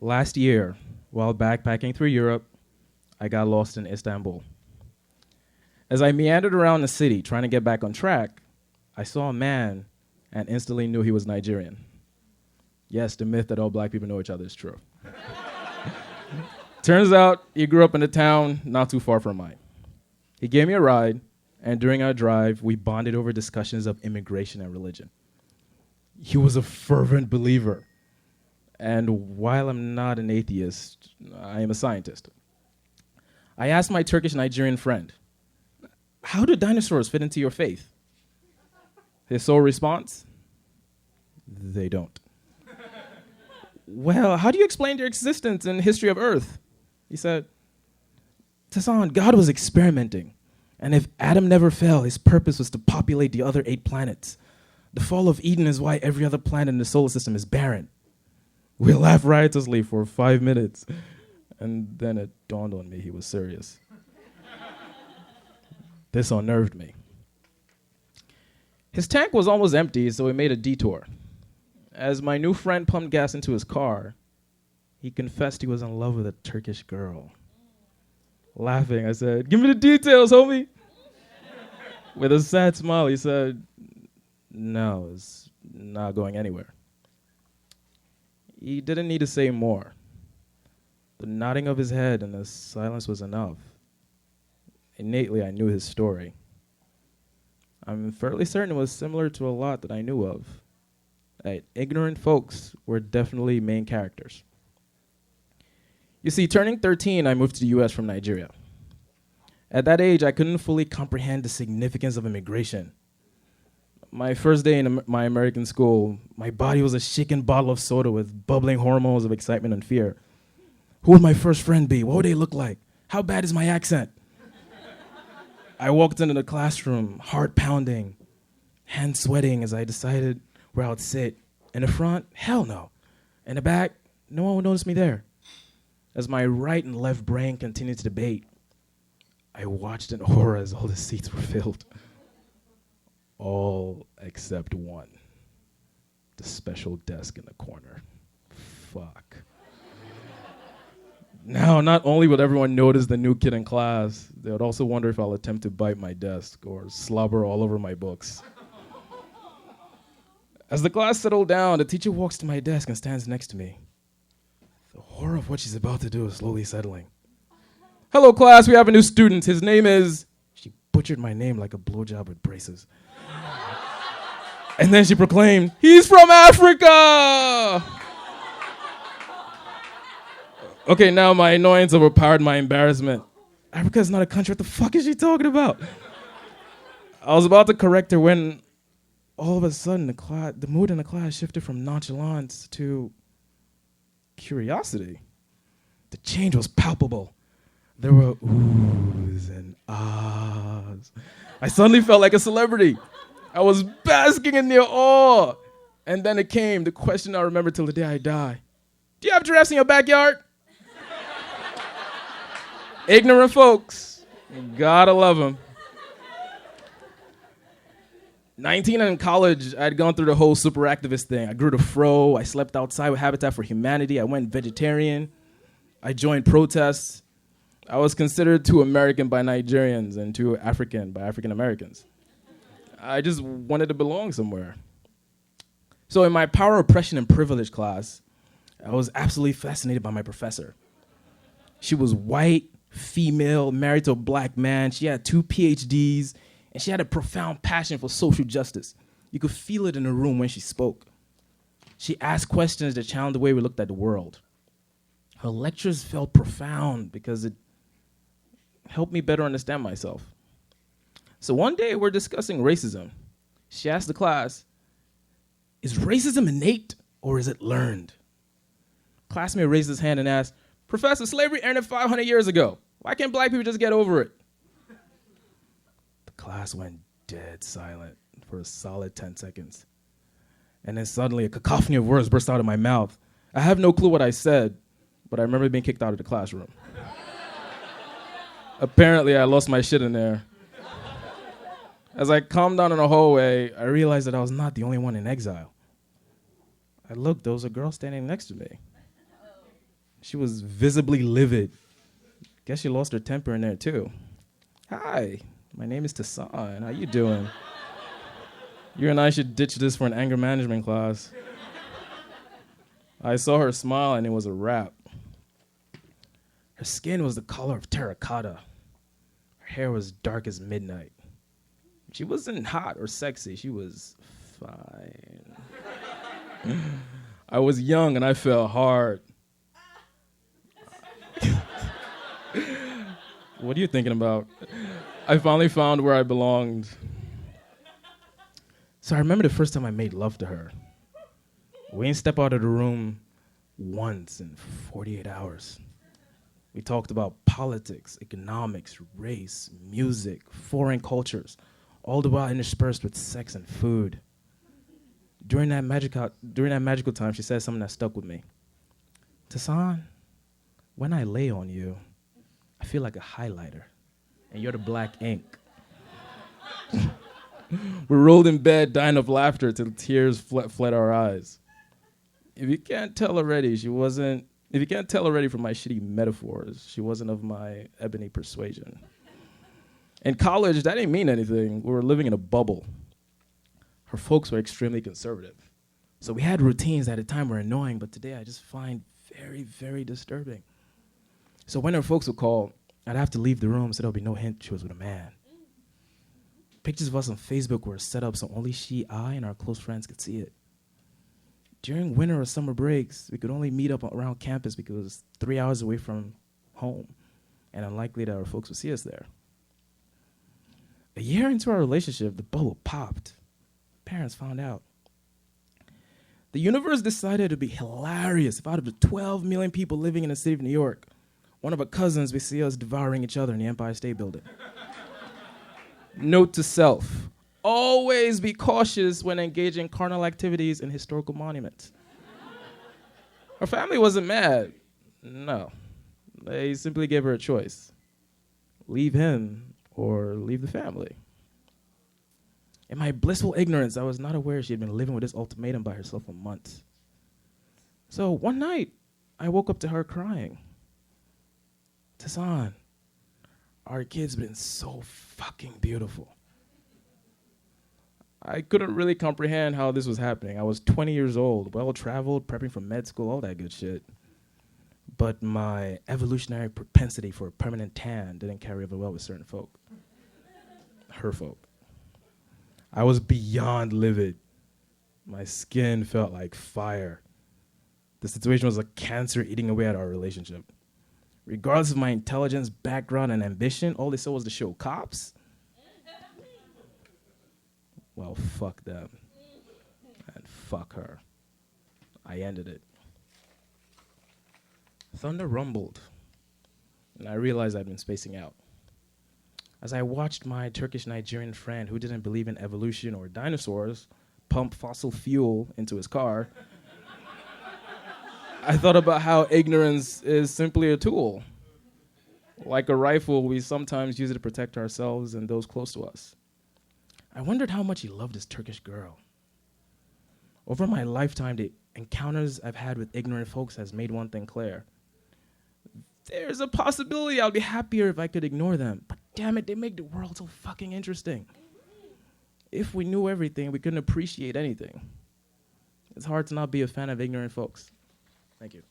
Last year, while backpacking through Europe, I got lost in Istanbul. As I meandered around the city trying to get back on track, I saw a man and instantly knew he was Nigerian. Yes, the myth that all black people know each other is true. Turns out he grew up in a town not too far from mine. He gave me a ride, and during our drive, we bonded over discussions of immigration and religion. He was a fervent believer. And while I'm not an atheist, I am a scientist. I asked my Turkish Nigerian friend, "How do dinosaurs fit into your faith?" His sole response, "They don't." "Well, how do you explain their existence in the history of Earth?" He said, "Tosan, God was experimenting. And if Adam never fell, his purpose was to populate the other 8 planets. The fall of Eden is why every other planet in the solar system is barren." We laughed riotously for 5 minutes, and then it dawned on me he was serious. This unnerved me. His tank was almost empty, so we made a detour. As my new friend pumped gas into his car, he confessed he was in love with a Turkish girl. Laughing, I said, "Give me the details, homie." With a sad smile, he said, "No, it's not going anywhere." He didn't need to say more. The nodding of his head and the silence was enough. Innately, I knew his story. I'm fairly certain it was similar to a lot that I knew of. Ignorant folks were definitely main characters. You see, turning 13, I moved to the US from Nigeria. At that age, I couldn't fully comprehend the significance of immigration. My first day in my American school, my body was a shaken bottle of soda with bubbling hormones of excitement and fear. Who would my first friend be? What would they look like? How bad is my accent? I walked into the classroom, heart pounding, hands sweating as I decided where I would sit. In the front, hell no. In the back, no one would notice me there. As my right and left brain continued to debate, I watched in horror as all the seats were filled. All except one. The special desk in the corner. Fuck. Now, not only would everyone notice the new kid in class, they would also wonder if I'll attempt to bite my desk or slobber all over my books. As the class settled down, the teacher walks to my desk and stands next to me. The horror of what she's about to do is slowly settling. "Hello, class, we have a new student. His name is..." She butchered my name like a blowjob with braces. And then she proclaimed, "He's from Africa!" Okay, now my annoyance overpowered my embarrassment. Africa is not a country. What the fuck is she talking about? I was about to correct her when all of a sudden the mood in the class shifted from nonchalance to curiosity. The change was palpable. There were oohs and ahs. I suddenly felt like a celebrity. I was basking in their awe. And then it came, the question I remember till the day I die. "Do you have giraffes in your backyard?" Ignorant folks. Gotta love them. 19 and in college, I'd gone through the whole super activist thing. I grew to fro. I slept outside with Habitat for Humanity. I went vegetarian. I joined protests. I was considered too American by Nigerians and too African by African Americans. I just wanted to belong somewhere. So in my power, oppression, and privilege class, I was absolutely fascinated by my professor. She was white, female, married to a black man. She had 2 PhDs, and she had a profound passion for social justice. You could feel it in the room when she spoke. She asked questions that challenged the way we looked at the world. Her lectures felt profound because it helped me better understand myself. So one day we're discussing racism. She asked the class, "Is racism innate or is it learned?" Classmate raised his hand and asked, "Professor, slavery ended 500 years ago. Why can't black people just get over it?" The class went dead silent for a solid 10 seconds. And then suddenly a cacophony of words burst out of my mouth. I have no clue what I said, but I remember being kicked out of the classroom. Apparently, I lost my shit in there. As I calmed down in the hallway, I realized that I was not the only one in exile. I looked, there was a girl standing next to me. She was visibly livid. Guess she lost her temper in there too. Hi, my name is Tosan. How you doing? You and I should ditch this for an anger management class. I saw her smile and it was a wrap. Her skin was the color of terracotta. Her hair was dark as midnight. She wasn't hot or sexy. She was fine. I was young and I fell hard. What are you thinking about? I finally found where I belonged. So I remember the first time I made love to her. We didn't step out of the room once in 48 hours. We talked about politics, economics, race, music, foreign cultures, all the while interspersed with sex and food. During that magical time, she said something that stuck with me. Tosan, when I lay on you, I feel like a highlighter, and you're the black ink. We rolled in bed, dying of laughter till tears fled our eyes. If you can't tell already from my shitty metaphors, she wasn't of my ebony persuasion. In college, that didn't mean anything. We were living in a bubble. Her folks were extremely conservative. So we had routines that at the time were annoying, but today I just find very, very disturbing. So when her folks would call, I'd have to leave the room so there'll be no hint she was with a man. Pictures of us on Facebook were set up so only she, I, and our close friends could see it. During winter or summer breaks, we could only meet up around campus because it was 3 hours away from home and unlikely that our folks would see us there. A year into our relationship, the bubble popped. Parents found out. The universe decided it would be hilarious if out of the 12 million people living in the city of New York, one of our cousins would see us devouring each other in the Empire State Building. Note to self, always be cautious when engaging in carnal activities in historical monuments. Her family wasn't mad. No. They simply gave her a choice. Leave him or leave the family. In my blissful ignorance, I was not aware she had been living with this ultimatum by herself for months. So one night, I woke up to her crying. Tosan, our kid's been so fucking beautiful. I couldn't really comprehend how this was happening. I was 20 years old, well-traveled, prepping for med school, all that good shit. But my evolutionary propensity for a permanent tan didn't carry over well with certain folk. Her folk. I was beyond livid. My skin felt like fire. The situation was like cancer eating away at our relationship. Regardless of my intelligence, background, and ambition, all they saw was the show Cops. Well, fuck them. And fuck her. I ended it. Thunder rumbled, and I realized I'd been spacing out. As I watched my Turkish-Nigerian friend who didn't believe in evolution or dinosaurs pump fossil fuel into his car, I thought about how ignorance is simply a tool. Like a rifle, we sometimes use it to protect ourselves and those close to us. I wondered how much he loved this Turkish girl. Over my lifetime, the encounters I've had with ignorant folks has made one thing clear. There's a possibility I'll be happier if I could ignore them. But damn it, they make the world so fucking interesting. If we knew everything, we couldn't appreciate anything. It's hard to not be a fan of ignorant folks. Thank you.